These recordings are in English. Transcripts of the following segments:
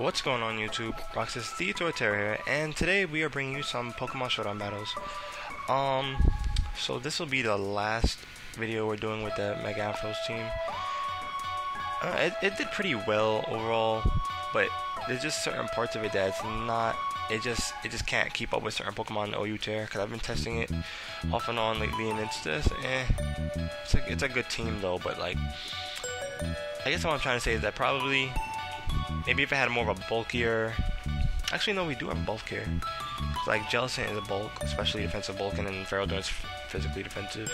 What's going on YouTube? Roxas the Torterra here, and today we are bringing you some Pokemon Showdown battles. So this will be the last video we're doing with the Mega Afros team. It did pretty well overall, but there's just certain parts of it that's not. It just can't keep up with certain Pokemon in OU tier, because I've been testing it off and on lately, and it's just it's a good team though. But like, I guess what I'm trying to say is that probably. Maybe if it had more of a bulkier... Actually, no, we do have a bulk here. Like, Jellicent is a bulk, especially defensive bulk, and then Feraldor is physically defensive.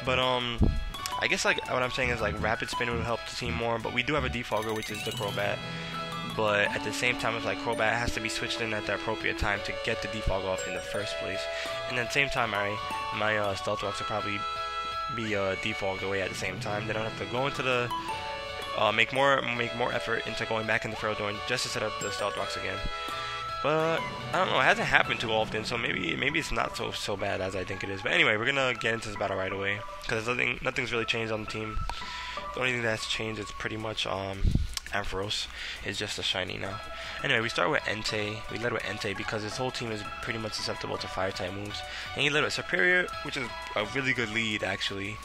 But, I guess, like, what I'm saying is, like, Rapid Spin would help the team more, but we do have a Defogger, which is the Crobat. But at the same time, it's like, Crobat has to be switched in at the appropriate time to get the Defog off in the first place. And at the same time, my Stealth Rocks will probably be defogged away at the same time. They don't have to go into the... make more effort into going back in the Feraldor just to set up the Stealth Rocks again. But I don't know, it hasn't happened too often, so maybe it's not so bad as I think it is. But anyway, we're gonna get into this battle right away because nothing's really changed on the team. The only thing that's changed is pretty much Ampharos is just a shiny now. Anyway, we start with Entei. We led with Entei because his whole team is pretty much susceptible to fire type moves, and he led with Superior, which is a really good lead actually.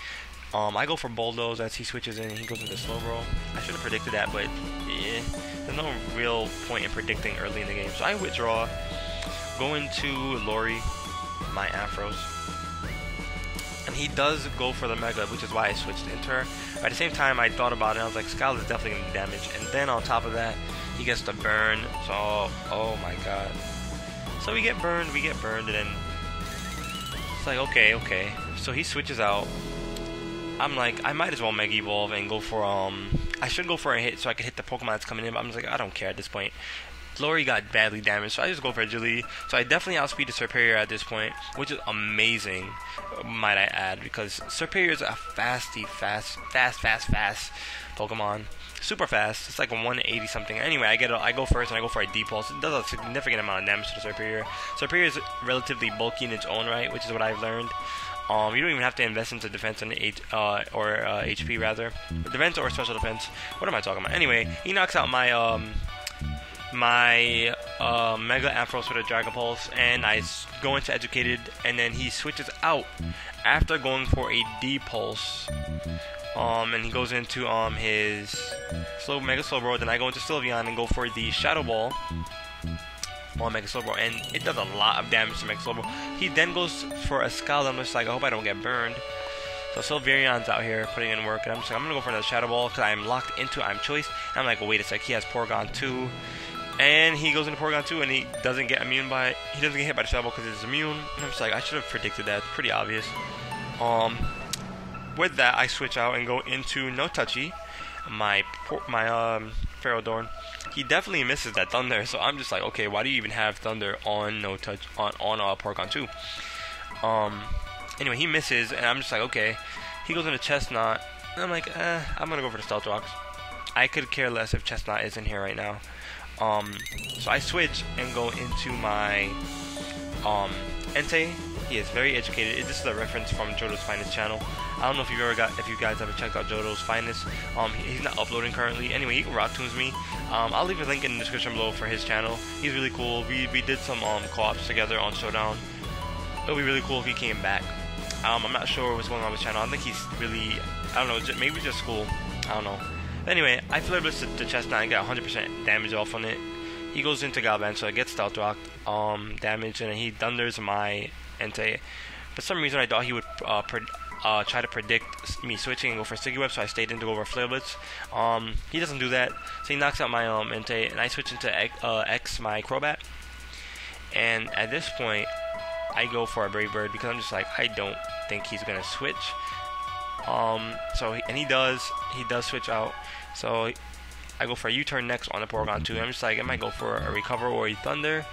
I go for Bulldoze as he switches in and he goes into Slowbro. I should have predicted that, but yeah, there's no real point in predicting early in the game. So I withdraw, go into Lori, my Ampharos. And he does go for the Mega, which is why I switched into her. But at the same time, I thought about it, I was like, Scowl is definitely going to be damaged. And then on top of that, he gets the burn. So, oh my god. So we get burned, and then it's like, okay. So he switches out. I'm like, I might as well Mega Evolve and go for, I should go for a hit so I can hit the Pokemon that's coming in, but I'm just like, I don't care at this point. Lori got badly damaged, so I just go for Agility. So I definitely outspeed the Superior at this point, which is amazing, might I add, because Superior is a fast Pokemon. Super fast. It's like a 180 something. Anyway, I go first and I go for a D-Pulse. It does a significant amount of damage to the Superior. Superior is relatively bulky in its own right, which is what I've learned. You don't even have to invest into defense and HP rather. Defense or special defense. What am I talking about? Anyway, he knocks out my Mega Ampharos with a Dragon Pulse, and I go into Educated, and then he switches out after going for a D-Pulse. And he goes into his Mega Slowbro. Then I go into Sylveon and go for the Shadow Ball on Mega Slowbro, and it does a lot of damage to Mega Slowbro. He then goes for a Scald. I'm just like, I hope I don't get burned. So Sylveon's out here putting in work, and I'm just like, I'm gonna go for another Shadow Ball because I'm locked into I'm Choice. And I'm like, well, wait a sec, he has Porygon 2, and he goes into Porygon 2, and he doesn't get hit by the Shadow Ball because it's immune. And I'm just like, I should have predicted that. It's pretty obvious. With that, I switch out and go into No Touchy, my Feraldor. He definitely misses that Thunder, so I'm just like, okay, why do you even have Thunder on No Touch on Porygon 2? Anyway, he misses, and I'm just like, okay. He goes into Chestnut, and I'm like, I'm gonna go for the Stealth Rocks. I could care less if Chestnut is in here right now. So I switch and go into my Entei. He is very educated. This is a reference from Johto's Finest channel. I don't know if you guys ever checked out Johto's Finest. He's not uploading currently. Anyway, he can Rock Tombs me. I'll leave a link in the description below for his channel. He's really cool. We did some co-ops together on Showdown. It would be really cool if he came back. I'm not sure what's going on with his channel. I think he's really, I don't know, maybe just school. I don't know. But anyway, I Flare Blitz to Chestnut and get 100% damage off on it. He goes into Galvan, so I get Stealth Rock damage, and he Thunders my Entei. For some reason, I thought he would try to predict me switching and go for Sticky Web, so I stayed in to go over Flare Blitz. He doesn't do that, so he knocks out my Entei, and I switch into X my Crobat. And at this point, I go for a Brave Bird because I'm just like, I don't think he's gonna switch. He does switch out. So I go for a U-turn next on the Porygon 2. I'm just like, I might go for a Recover or a Thunder.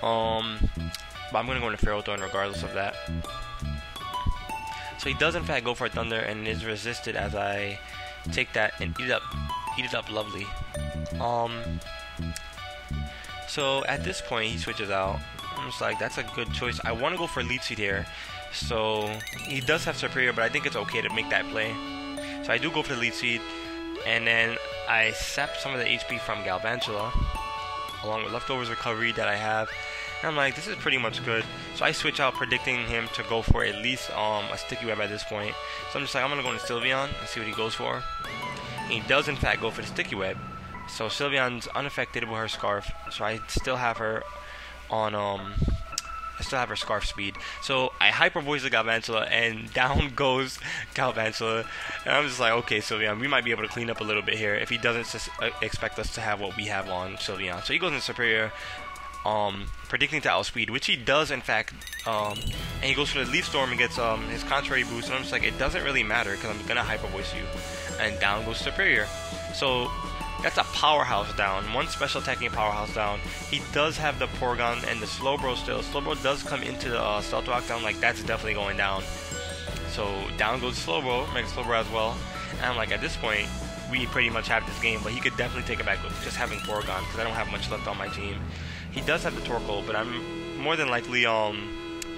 But I'm going to go into Feraldor regardless of that. So he does in fact go for a Thunder and is resisted as I take that and eat it up lovely. So at this point he switches out. I'm just like, that's a good choice. I want to go for Leech Seed here. So he does have Superior, but I think it's okay to make that play. So I do go for the Leech Seed. And then I sapped some of the HP from Galvantula, along with leftovers recovery that I have. And I'm like, this is pretty much good. So I switch out, predicting him to go for at least a sticky web at this point. So I'm just like, I'm gonna go into Sylveon and see what he goes for. And he does in fact go for the sticky web. So Sylveon's unaffected with her scarf. So I still have her on I still have her scarf speed. So I hyper voice the Galvantula and down goes Galvantula. And I'm just like, okay, Sylveon, we might be able to clean up a little bit here if he doesn't expect us to have what we have on Sylveon. So he goes in Superior, predicting to outspeed, which he does in fact, and he goes for the Leaf Storm and gets his contrary boost, and I'm just like, it doesn't really matter because I'm gonna hyper voice you. And down goes Superior. So that's a powerhouse down, one special attacking powerhouse down. He does have the Porygon and the Slowbro still. Slowbro does come into the Stealth Rock down, like that's definitely going down. So down goes Slowbro, Mega Slowbro as well. And I'm like, at this point, we pretty much have this game, but he could definitely take it back with just having Porygon because I don't have much left on my team. He does have the Torkoal, but I'm more than likely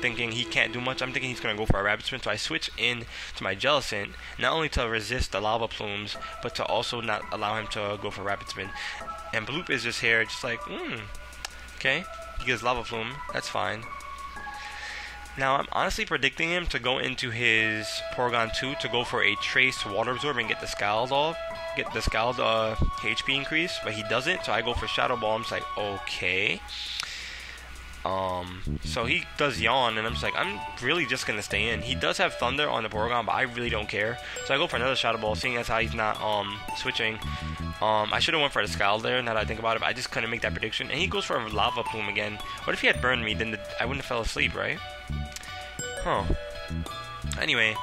thinking he can't do much. I'm thinking he's going to go for a Rapid Spin, so I switch in to my Jellicent, not only to resist the Lava Plumes, but to also not allow him to go for Rapid Spin. And Bloop is just here, just like, okay, he gets Lava Plume, that's fine. Now, I'm honestly predicting him to go into his Porygon 2 to go for a Trace Water Absorb and get the Scald off, get the Scald HP increase, but he doesn't, so I go for Shadow Ball. I'm just like, okay. So he does Yawn, and I'm just like, I'm really just gonna stay in. He does have Thunder on the Porygon, but I really don't care. So I go for another Shadow Ball, seeing as how he's not switching. I should have went for the Scald there, now that I think about it, but I just couldn't make that prediction. And he goes for a Lava Plume again. What if he had burned me? Then I wouldn't have fell asleep, right? Huh. Anyway,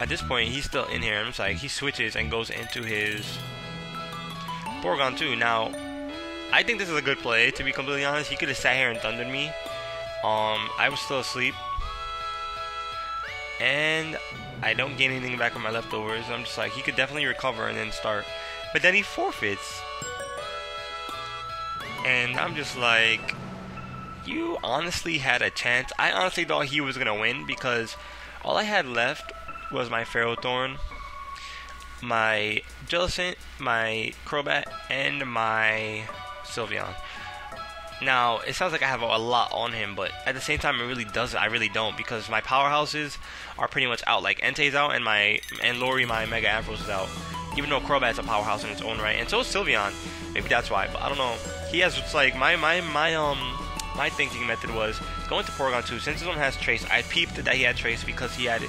at this point, he's still in here. I'm just like, he switches and goes into his Porygon 2. Now, I think this is a good play, to be completely honest. He could have sat here and thundered me. I was still asleep. And I don't gain anything back on my leftovers. I'm just like, he could definitely recover and then start. But then he forfeits. And I'm just like, you honestly had a chance. I honestly thought he was going to win because all I had left was my Ferrothorn, my Jellicent, my Crobat, and my Sylveon. Now, it sounds like I have a lot on him, but at the same time, it really doesn't. I really don't, because my powerhouses are pretty much out. Like, Entei's out, and Lori, my Mega Ampharos, is out. Even though Crobat's a powerhouse in its own right, and so is Sylveon. Maybe that's why, but I don't know. He has, it's like, my thinking method was going to Porygon 2. Since this one has Trace, I peeped that he had Trace because he had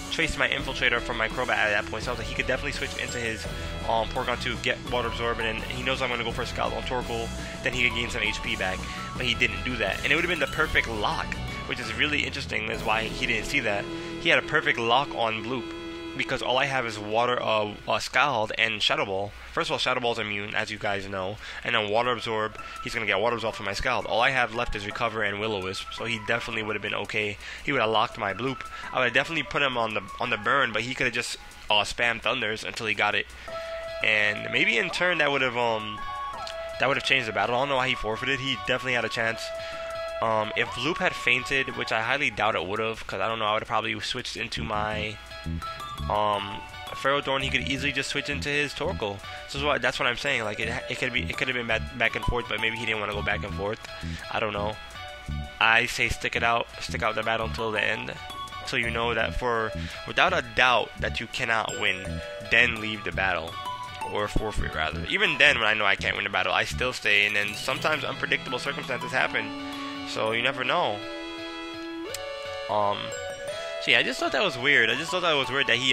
traced my Infiltrator from my Crobat at that point, so I was like, he could definitely switch into his Porygon 2, get Water Absorb, and he knows I'm going to go for a Scald on Torkoal, then he could gain some HP back, but he didn't do that, and it would have been the perfect lock, which is really interesting, is why he didn't see that. He had a perfect lock on Bloop, because all I have is Water, Scald and Shadow Ball. First of all, Shadow Ball's immune, as you guys know, and then Water Absorb, he's going to get Water Absorb from my Scald. All I have left is Recover and Will-O-Wisp, so he definitely would have been okay. He would have locked my Bloop. I would have definitely put him on the burn, but he could have just spammed Thunders until he got it. And maybe in turn that would have changed the battle. I don't know why he forfeited. He definitely had a chance. If Bloop had fainted, which I highly doubt it would have, because I don't know, I would have probably switched into my Ferrothorn. He could easily just switch into his Torkoal. So that's what I'm saying. Like it could have been back and forth, but maybe he didn't want to go back and forth. I don't know. I say stick out the battle until the end, so you know that without a doubt that you cannot win, then leave the battle. Or forfeit, rather. Even then, when I know I can't win the battle, I still stay, and then sometimes unpredictable circumstances happen, so you never know. So yeah, I just thought that was weird. I just thought that was weird that he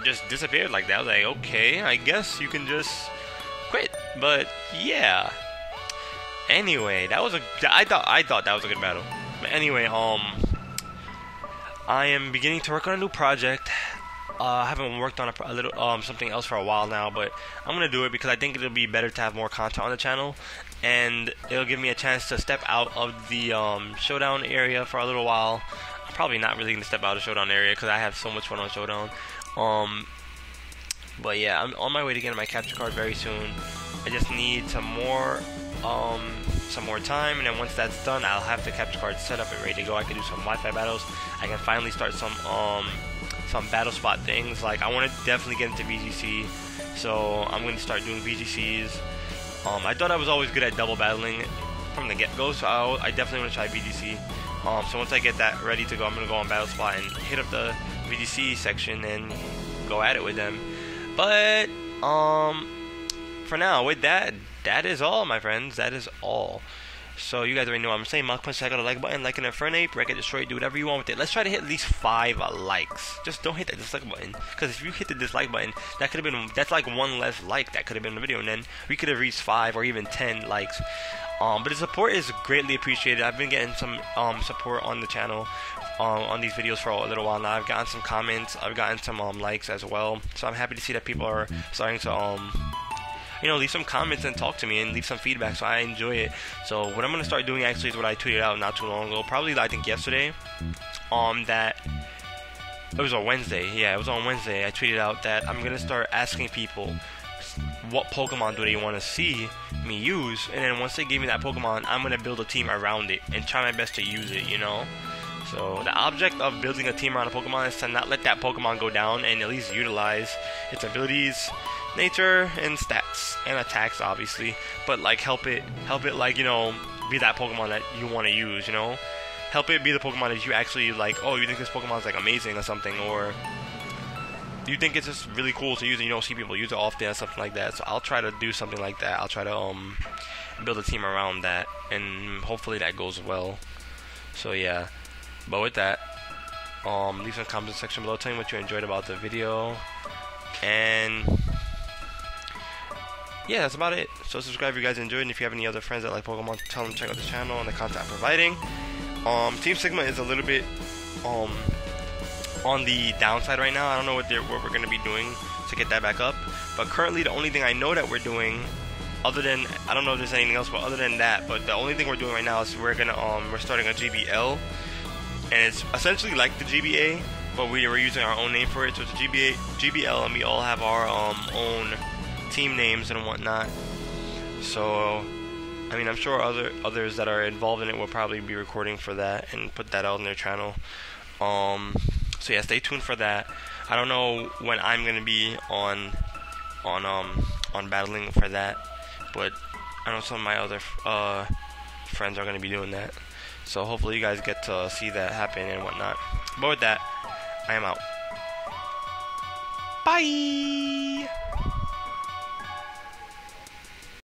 just disappeared like that. I was like, okay, I guess you can just quit. But yeah. Anyway, I thought that was a good battle. But anyway, I am beginning to work on a new project. I haven't worked on a little something else for a while now, but I'm gonna do it because I think it'll be better to have more content on the channel, and it'll give me a chance to step out of the Showdown area for a little while. I'm probably not really gonna step out of the Showdown area because I have so much fun on Showdown. But yeah, I'm on my way to getting my capture card very soon. I just need some more time, and then once that's done, I'll have the capture card set up and ready to go. I can do some Wi-Fi battles. I can finally start some some battle spot things. Like I want to definitely get into VGC, so I'm going to start doing VGCs. I thought I was always good at double battling from the get-go, so I definitely want to try VGC. So once I get that ready to go, I'm going to go on battle spot and hit up the VGC section and go at it with them. But for now, with that is all, my friends. That is all. So you guys already know what I'm saying. Mach punch, check out the like button, like an Infernape, wreck it, destroy it, do whatever you want with it. Let's try to hit at least 5 likes. Just don't hit that dislike button, because if you hit the dislike button, that's like one less like that could have been in the video, and then we could have reached 5 or even 10 likes. But the support is greatly appreciated. I've been getting some support on the channel on these videos for a little while now. I've gotten some comments, I've gotten some likes as well. So I'm happy to see that people are starting to leave some comments and talk to me and leave some feedback, so I enjoy it. So what I'm going to start doing actually is what I tweeted out not too long ago, probably I think yesterday, that it was on Wednesday. Yeah, it was on Wednesday. I tweeted out that I'm going to start asking people what Pokemon do they want to see me use, and then once they give me that Pokemon, I'm going to build a team around it and try my best to use it, you know? So the object of building a team around a Pokemon is to not let that Pokemon go down and at least utilize its abilities, nature, and stats, and attacks, obviously, but like help it like, you know, be that Pokemon that you want to use, you know? Help it be the Pokemon that you actually like, oh, you think this Pokemon is like amazing or something, or you think it's just really cool to use and you don't see people use it often or something like that. So I'll try to do something like that. I'll try to build a team around that, and hopefully that goes well. So yeah, but with that, leave some comments section below, tell me what you enjoyed about the video, and yeah, that's about it. So subscribe if you guys enjoyed, and if you have any other friends that like Pokemon, tell them to check out the channel and the content I'm providing. Team Sigma is a little bit on the downside right now. I don't know what we're going to be doing to get that back up, but currently the only thing I know that we're doing, other than, I don't know if there's anything else, but other than that, but the only thing we're doing right now is we're starting a GBL, and it's essentially like the GBA, but we're using our own name for it. So it's a GBL, and we all have our own team names and whatnot. So I mean, I'm sure others that are involved in it will probably be recording for that and put that out on their channel. So yeah, stay tuned for that. I don't know when I'm gonna be on battling for that, but I know some of my other friends are gonna be doing that. So hopefully you guys get to see that happen and whatnot. But with that, I am out. Bye.